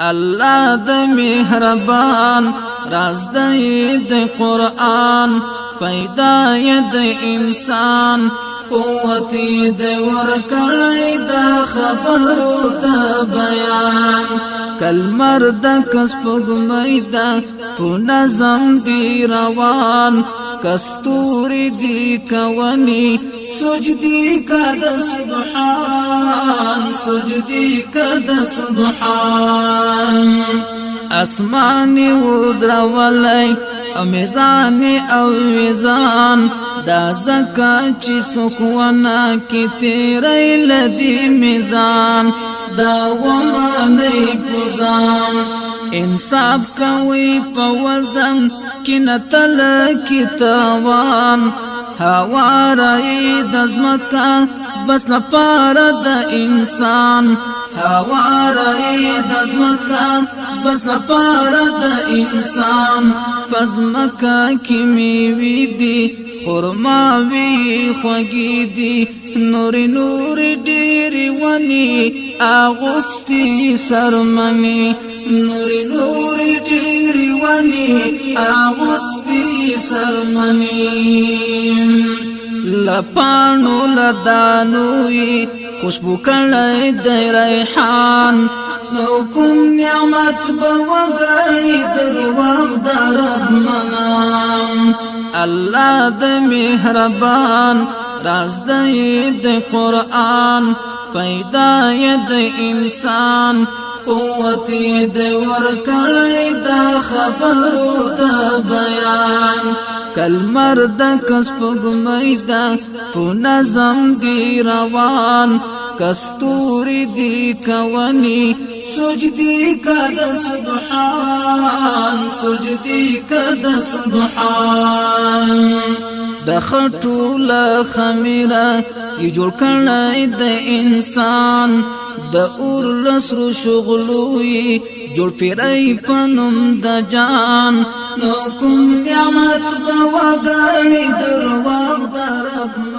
الله د مهربان راز د قرآن پیدا د انسان قوت د ورکړی د خبرو د بیان کلمر د کسبګمې د په نظم دی روان کستوري دی کوونی سجدی کد سبحان سجدی کد سبحان اسماني ودرولای او میزان او وزان دا زکا چې سکونا کی تیرې لدی میزان دا ومنی گزان انصاف کوي په وزن کې نتل کی تاوان هوا رای دزمکا بس لپاره د انسان هوا رای دزمکا بس لپاره د انسان پزمکا کی میوی دی خرما وی خوږی دی نور نور ډیری ونی اغستی سرمنی نور نور ډیری ونی اغستی سرمنی لپانو لدانوی خوشبو کړی د ریحان نو کوم نعمت بوګړی درو د رب منام الله د مهربان راز د قرآن پیدا د انسان قوت د ورکړی د خبرو د بیان کلمر د کسبګمې د په نظم دی روان کستوري دی کوونی سجدی کد سبحان سجدی کد سبحان د خټول خمیره ی جوړ کړی د انسان د اور لسرو شغلوی جوړ پیرای پنوم د جان نو کوم نعمت بوګړی درو د رب